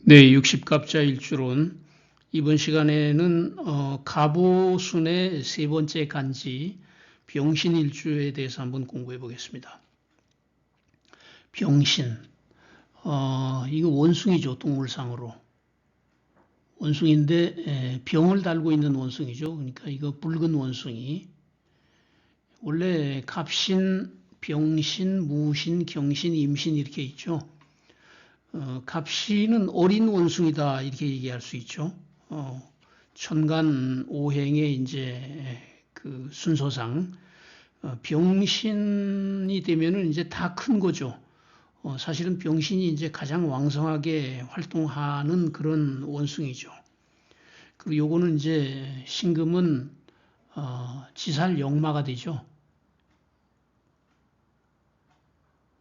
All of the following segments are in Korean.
네, 60갑자 일주론. 이번 시간에는 갑오순의 세 번째 간지 병신일주에 대해서 한번 공부해 보겠습니다. 병신, 이거 원숭이죠, 동물상으로. 원숭이인데 병을 달고 있는 원숭이죠. 그러니까 이거 붉은 원숭이. 원래 갑신, 병신, 무신, 경신, 임신 이렇게 있죠. 갑신은 어린 원숭이다 이렇게 얘기할 수 있죠. 천간 오행의 이제 그 순서상 병신이 되면은 이제 다 큰 거죠. 사실은 병신이 이제 가장 왕성하게 활동하는 그런 원숭이죠. 그리고 요거는 이제 신금은 지살 역마가 되죠.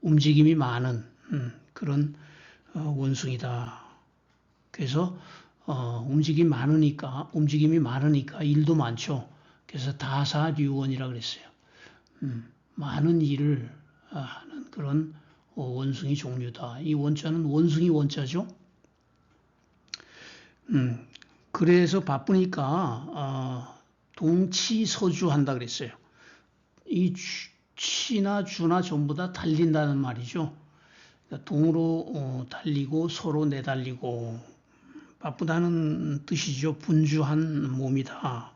움직임이 많은 그런 원숭이다. 그래서 움직임이 많으니까 일도 많죠. 그래서 다사류원이라고 그랬어요. 많은 일을 하는 그런 원숭이 종류다. 이 원자는 원숭이 원자죠. 그래서 바쁘니까 동치서주 한다 그랬어요. 이 치나 주나 전부 다 달린다는 말이죠. 동으로 달리고 서로 내달리고 바쁘다는 뜻이죠. 분주한 몸이다.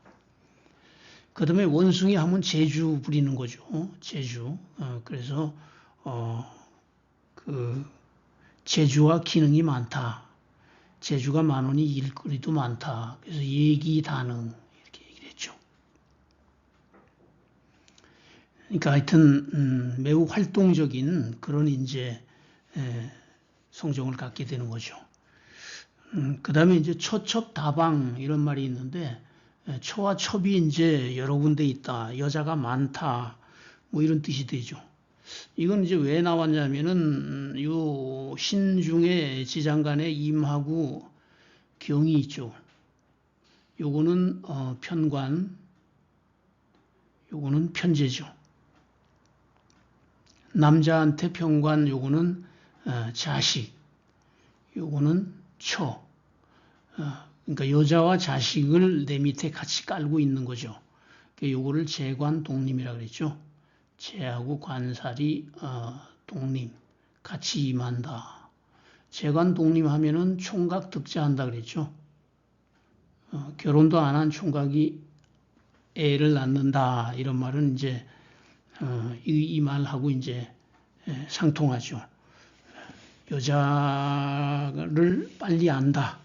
그 다음에 원숭이 하면 재주 부리는 거죠. 재주. 그래서 그 재주와 기능이 많다. 재주가 많으니 일거리도 많다. 그래서 얘기다능 이렇게 얘기를 했죠. 그러니까 하여튼 매우 활동적인 그런 이제 성정을 갖게 되는 거죠. 그 다음에 이제 처첩다방 이런 말이 있는데 처와 첩이 이제 여러 군데 있다. 여자가 많다. 뭐 이런 뜻이 되죠. 이건 이제 왜 나왔냐면은 요 신중에 지장간에 임하고 경이 있죠. 요거는 편관, 요거는 편제죠. 남자한테 편관, 요거는 자식, 요거는 처. 그러니까 여자와 자식을 내 밑에 같이 깔고 있는 거죠. 요거를 재관독림이라고 그랬죠. 재하고 관살이 독림, 같이 임한다. 재관독림 하면은 총각 득자한다 그랬죠. 결혼도 안 한 총각이 애를 낳는다 이런 말은 이제 이 말하고 이제 상통하죠. 여자를 빨리 안다.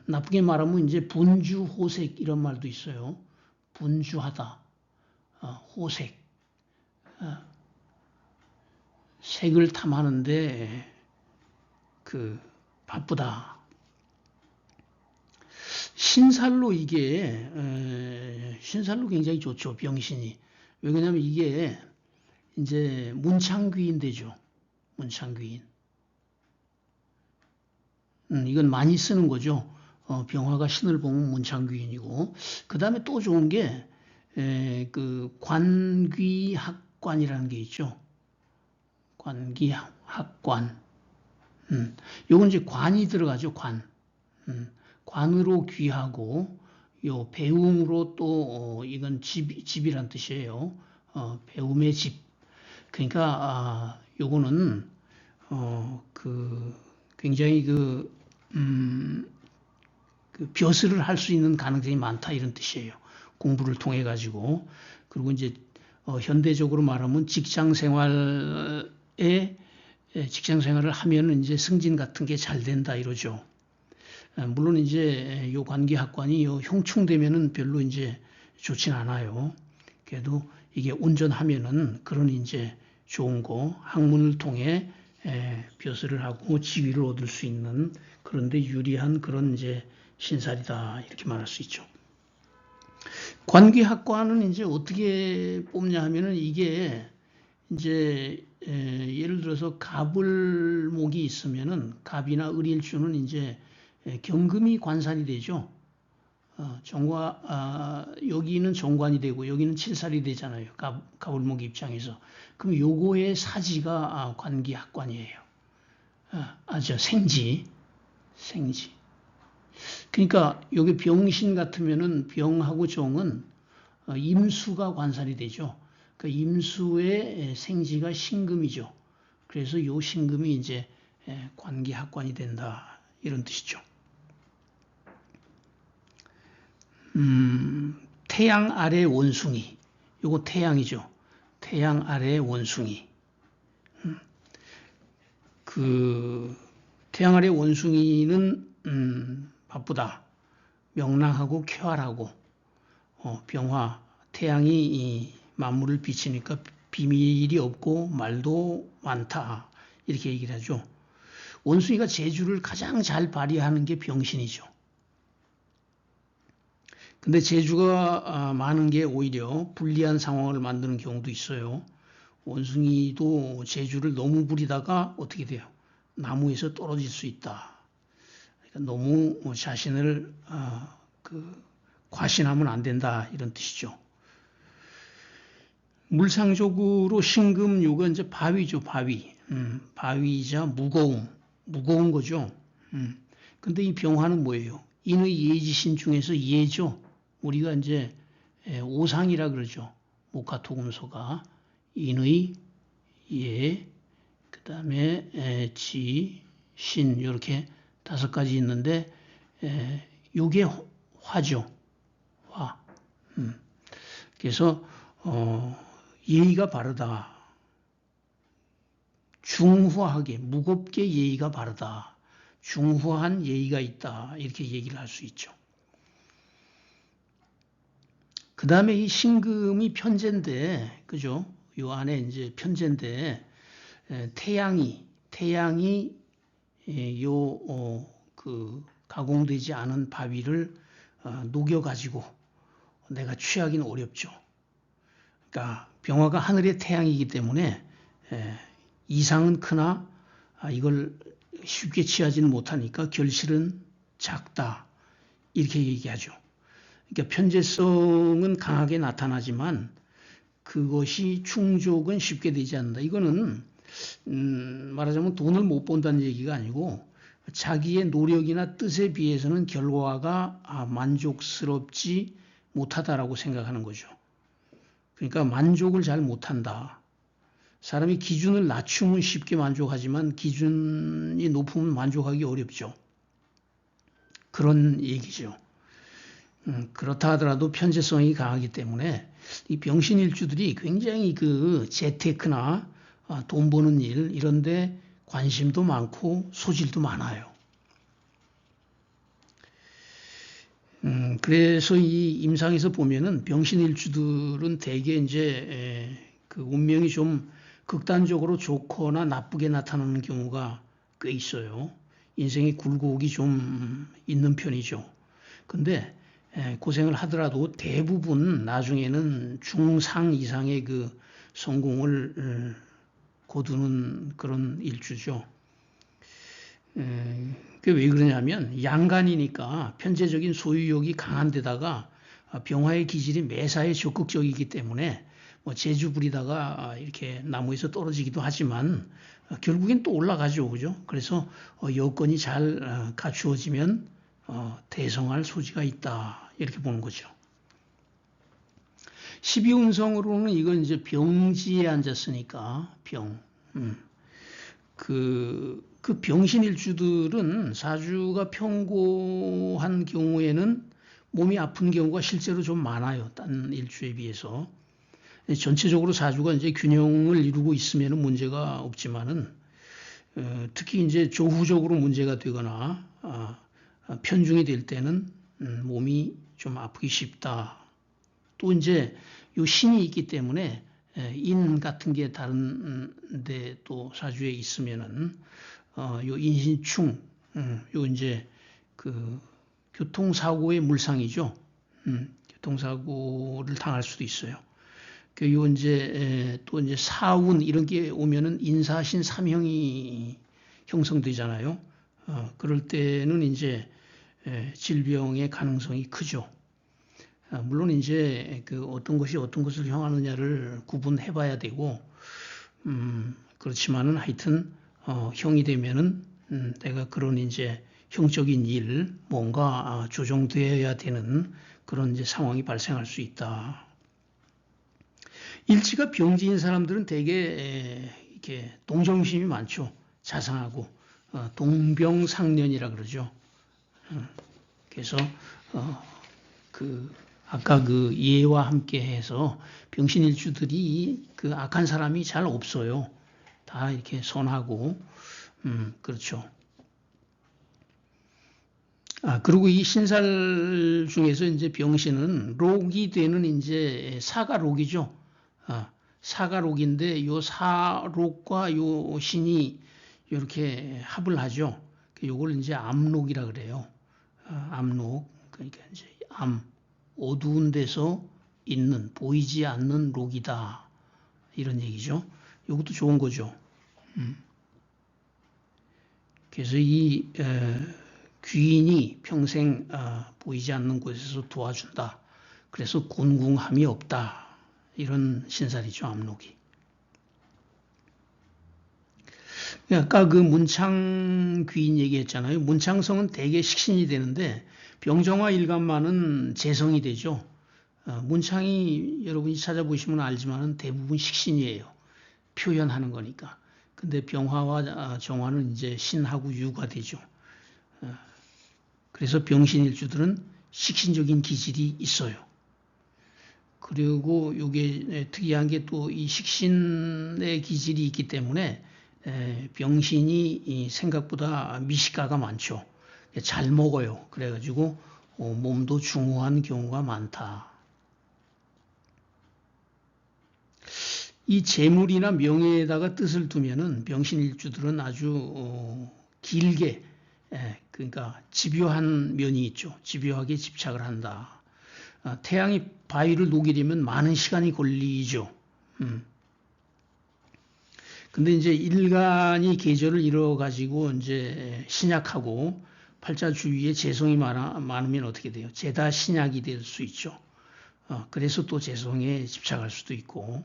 나쁘게 말하면 이제 분주호색 이런 말도 있어요. 분주하다. 호색. 색을 탐하는데 그 바쁘다. 신살로 이게 신살로 굉장히 좋죠. 병신이. 왜 그러냐면 이게 이제 문창귀인 되죠. 문창귀인. 이건 많이 쓰는 거죠. 병화가 신을 보면 문창귀인이고. 그 다음에 또 좋은 게 그 관귀학관이라는 게 있죠. 관귀학관. 요건 이제 관이 들어가죠. 관. 관으로 귀하고 요 배움으로 또 이건 집이란 뜻이에요. 배움의 집. 그러니까 요거는 그 굉장히 그 벼슬을 할 수 있는 가능성이 많다 이런 뜻이에요. 공부를 통해 가지고. 그리고 이제 현대적으로 말하면 직장 생활을 하면은 이제 승진 같은 게 잘 된다 이러죠. 물론 이제 요 관계학관이 요 형충되면은 별로 이제 좋진 않아요. 그래도 이게 운전하면은 그런 이제 좋은 거 학문을 통해 벼슬을 하고 지위를 얻을 수 있는 그런데 유리한 그런 이제 신살이다 이렇게 말할 수 있죠. 관계학관은 이제 어떻게 뽑냐 하면은 이게 이제 예를 들어서 갑을목이 있으면은 갑이나 을일주는 이제 경금이 관살이 되죠. 여기는 정관이 되고 여기는 칠살이 되잖아요. 갑을목 입장에서. 그럼 요거의 사지가 관기학관이에요. 생지. 생지. 그러니까 여기 병신 같으면은 병하고 정은 임수가 관살이 되죠. 그 임수의 생지가 신금이죠. 그래서 요 신금이 이제 관기합관이 된다 이런 뜻이죠. 태양 아래 원숭이. 요거 태양이죠. 태양 아래 원숭이. 그 태양 아래 원숭이는 바쁘다. 명랑하고 쾌활하고 병화 태양이 이 만물을 비치니까 비밀이 없고 말도 많다 이렇게 얘기를 하죠. 원숭이가 재주를 가장 잘 발휘하는 게 병신이죠. 근데 재주가 많은 게 오히려 불리한 상황을 만드는 경우도 있어요. 원숭이도 재주를 너무 부리다가 어떻게 돼요? 나무에서 떨어질 수 있다. 그러니까 너무 자신을 과신하면 안 된다 이런 뜻이죠. 물상적으로 신금 요거 이제 바위죠, 바위. 바위이자 무거운 거죠. 근데 이 병화는 뭐예요? 인의 예지신 중에서 예죠. 우리가 이제 오상이라 그러죠. 목화토금소가 인의 예, 그 다음에 지, 신 이렇게 5가지 있는데 요게 화죠. 화. 그래서 예의가 바르다. 중후하게 무겁게 예의가 바르다. 중후한 예의가 있다. 이렇게 얘기를 할 수 있죠. 그 다음에 이 신금이 편제인데, 그죠? 요 안에 이제 편제인데, 태양이 가공되지 않은 바위를 녹여가지고 내가 취하기는 어렵죠. 그러니까 병화가 하늘의 태양이기 때문에 이상은 크나 이걸 쉽게 취하지는 못하니까 결실은 작다. 이렇게 얘기하죠. 그러니까 편재성은 강하게 나타나지만 그것이 충족은 쉽게 되지 않는다. 이거는 말하자면 돈을 못 번다는 얘기가 아니고 자기의 노력이나 뜻에 비해서는 결과가 만족스럽지 못하다라고 생각하는 거죠. 그러니까 만족을 잘 못한다. 사람이 기준을 낮추면 쉽게 만족하지만 기준이 높으면 만족하기 어렵죠. 그런 얘기죠. 그렇다 하더라도 편재성이 강하기 때문에 이 병신일주들이 굉장히 그 재테크나 돈 버는 일 이런데 관심도 많고 소질도 많아요. 그래서 이 임상에서 보면은 병신일주들은 대개 이제 그 운명이 좀 극단적으로 좋거나 나쁘게 나타나는 경우가 꽤 있어요. 인생의 굴곡이 좀 있는 편이죠. 근데 고생을 하더라도 대부분 나중에는 중상 이상의 그 성공을 거두는 그런 일주죠. 그게 왜 그러냐면 양간이니까 편재적인 소유욕이 강한 데다가 병화의 기질이 매사에 적극적이기 때문에 뭐 재주 부리다가 이렇게 나무에서 떨어지기도 하지만 결국엔 또 올라가죠. 그죠? 그래서 여건이 잘 갖추어지면 대성할 소지가 있다. 이렇게 보는 거죠. 12운성으로는 이건 이제 병지에 앉았으니까 병. 그 병신일주들은 사주가 편고한 경우에는 몸이 아픈 경우가 실제로 좀 많아요. 딴 일주에 비해서. 전체적으로 사주가 이제 균형을 이루고 있으면 문제가 없지만은 특히 이제 조후적으로 문제가 되거나 편중이 될 때는 몸이 좀 아프기 쉽다. 또 이제 요 신이 있기 때문에 인 같은 게 다른 데 또 사주에 있으면은 요 인신충 요 이제 그 교통사고의 물상이죠. 교통사고를 당할 수도 있어요. 요 이제 또 이제 사운 이런 게 오면은 인사신 삼형이 형성되잖아요. 그럴 때는 이제 질병의 가능성이 크죠. 물론 이제 그 어떤 것이 어떤 것을 형하느냐를 구분해 봐야 되고, 그렇지만은 하여튼, 형이 되면은 내가 그런 이제 형적인 일, 뭔가 조정되어야 되는 그런 이제 상황이 발생할 수 있다. 일지가 병지인 사람들은 되게 이렇게 동정심이 많죠. 자상하고 동병상련이라 그러죠. 그래서 그 아까 그 예와 함께해서 병신일주들이 그 악한 사람이 잘 없어요. 다 이렇게 선하고 그렇죠. 그리고 이 신살 중에서 이제 병신은 록이 되는 이제 사가록이죠. 사가록인데 요 사록과 요 신이 이렇게 합을 하죠. 요걸 이제 암록이라 그래요. 암록. 그러니까 이제 어두운 데서 있는, 보이지 않는 록이다. 이런 얘기죠. 이것도 좋은 거죠. 그래서 이 귀인이 평생 보이지 않는 곳에서 도와준다. 그래서 곤궁함이 없다. 이런 신살이죠, 암록이. 아까 그 문창 귀인 얘기했잖아요. 문창성은 대개 식신이 되는데 병정화 일간만은 재성이 되죠. 문창이 여러분이 찾아보시면 알지만 대부분 식신이에요. 표현하는 거니까. 근데 병화와 정화는 이제 신하고 유가 되죠. 그래서 병신일주들은 식신적인 기질이 있어요. 그리고 이게 특이한 게 또 이 식신의 기질이 있기 때문에 병신이 생각보다 미식가가 많죠. 잘 먹어요. 그래가지고 몸도 중후한 경우가 많다. 이 재물이나 명예에다가 뜻을 두면은 병신일주들은 아주 길게 그러니까 집요한 면이 있죠. 집요하게 집착을 한다. 태양이 바위를 녹이려면 많은 시간이 걸리죠. 근데 이제 일간이 계절을 이뤄가지고 이제 신약하고 팔자 주위에 재성이 많으면 어떻게 돼요? 죄다 신약이 될 수 있죠. 그래서 또 재성에 집착할 수도 있고.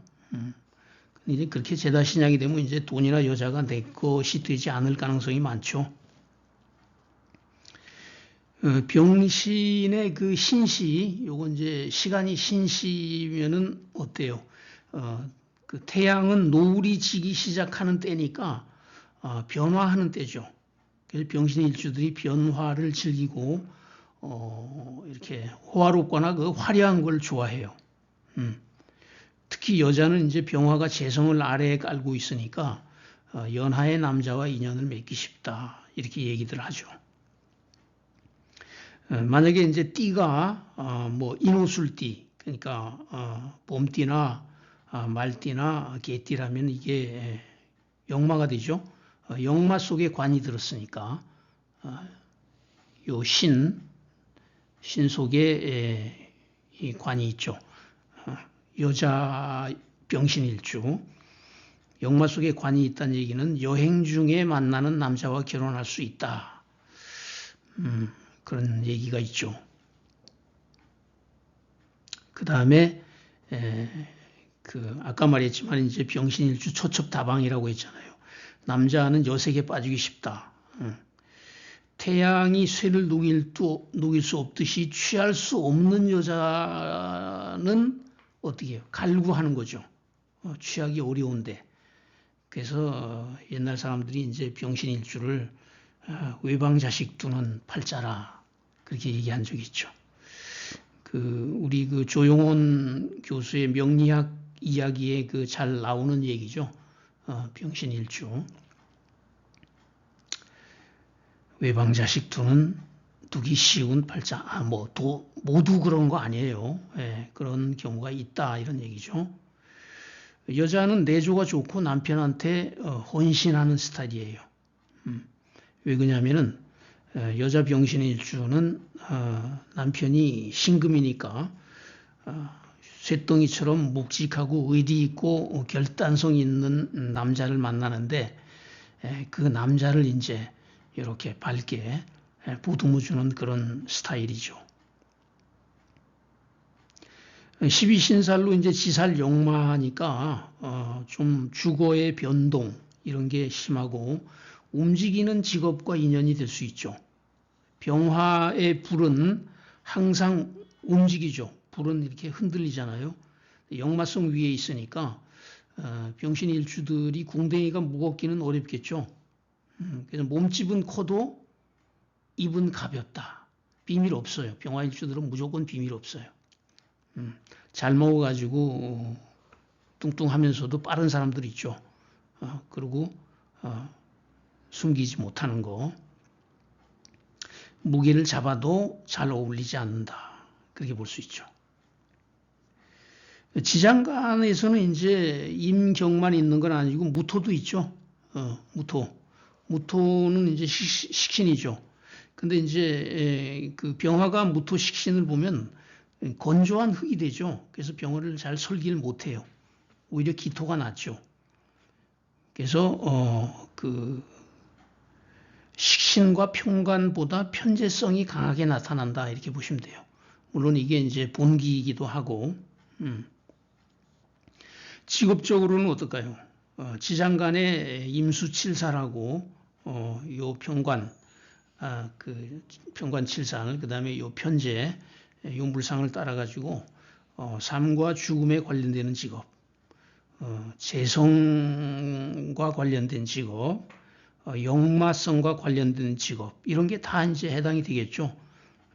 이제 그렇게 죄다 신약이 되면 이제 돈이나 여자가 내 것이 되지 않을 가능성이 많죠. 병신의 그 신시, 요건 이제 시간이 신시면은 어때요? 그 태양은 노을이 지기 시작하는 때니까 변화하는 때죠. 그래서 병신 일주들이 변화를 즐기고 이렇게 호화롭거나 그 화려한 걸 좋아해요. 특히 여자는 이제 병화가 재성을 아래에 깔고 있으니까 연하의 남자와 인연을 맺기 쉽다 이렇게 얘기들 하죠. 만약에 이제 띠가 뭐 인호술띠 그러니까 봄띠나 말띠나 개띠라면 이게 역마가 되죠. 역마 속에 관이 들었으니까 요 신 속에 이 관이 있죠. 여자 병신일주 역마 속에 관이 있다는 얘기는 여행 중에 만나는 남자와 결혼할 수 있다. 그런 얘기가 있죠. 그 다음에 그 아까 말했지만 이제 병신일주 초첩다방이라고 했잖아요. 남자는 여색에 빠지기 쉽다. 태양이 쇠를 녹일 수 없듯이 취할 수 없는 여자는 어떻게 해요? 갈구하는 거죠. 취하기 어려운데. 그래서 옛날 사람들이 이제 병신일주를 외방자식 두는 팔자라 그렇게 얘기한 적이 있죠. 우리 그 조용원 교수의 명리학 이야기에 그 잘 나오는 얘기죠. 병신일주. 외방자식 두기 쉬운 팔자. 모두 그런 거 아니에요. 그런 경우가 있다 이런 얘기죠. 여자는 내조가 좋고 남편한테 헌신하는 스타일이에요. 왜 그러냐면은 여자 병신일주는 남편이 신금이니까 쇠덩이처럼 묵직하고 의리 있고 결단성 있는 남자를 만나는데 그 남자를 이제 이렇게 밝게 보듬어 주는 그런 스타일이죠. 12신살로 이제 지살 역마하니까 좀 주거의 변동 이런 게 심하고 움직이는 직업과 인연이 될 수 있죠. 병화의 불은 항상 움직이죠. 불은 이렇게 흔들리잖아요. 역마성 위에 있으니까 병신일주들이 궁뎅이가 무겁기는 어렵겠죠. 그래서 몸집은 커도 입은 가볍다. 비밀 없어요. 병화일주들은 무조건 비밀 없어요. 잘 먹어가지고 뚱뚱하면서도 빠른 사람들 있죠. 그리고 숨기지 못하는 거. 무게를 잡아도 잘 어울리지 않는다. 그렇게 볼 수 있죠. 지장간에서는 이제 임경만 있는 건 아니고 무토도 있죠. 무토는 이제 식신이죠. 근데 이제 그 병화가 무토 식신을 보면 건조한 흙이 되죠. 그래서 병화를 잘 설기를 못해요. 오히려 기토가 낫죠. 그래서 그 식신과 편관보다 편재성이 강하게 나타난다 이렇게 보시면 돼요. 물론 이게 이제 본기이기도 하고 직업적으로는 어떨까요? 지장간의 임수칠사라고 요 편관 그 편관칠상을 그다음에 요 편재 요 물상을 따라 가지고 삶과 죽음에 관련되는 직업, 재성과 관련된 직업, 역마성과 관련된 직업 이런 게 다 이제 해당이 되겠죠.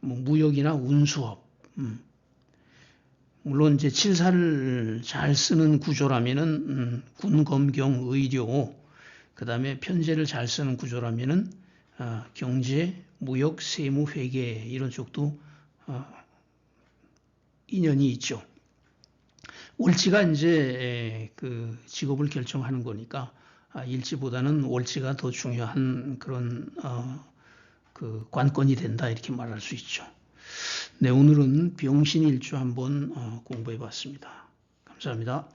뭐 무역이나 운수업. 물론 이제 칠사를 잘 쓰는 구조라면은 군검경 의료, 그다음에 편제를 잘 쓰는 구조라면은 경제, 무역, 세무, 회계 이런 쪽도 인연이 있죠. 월지가 이제 그 직업을 결정하는 거니까 일지보다는 월지가 더 중요한 그런 그 관건이 된다 이렇게 말할 수 있죠. 네, 오늘은 병신일주 한번 공부해 봤습니다. 감사합니다.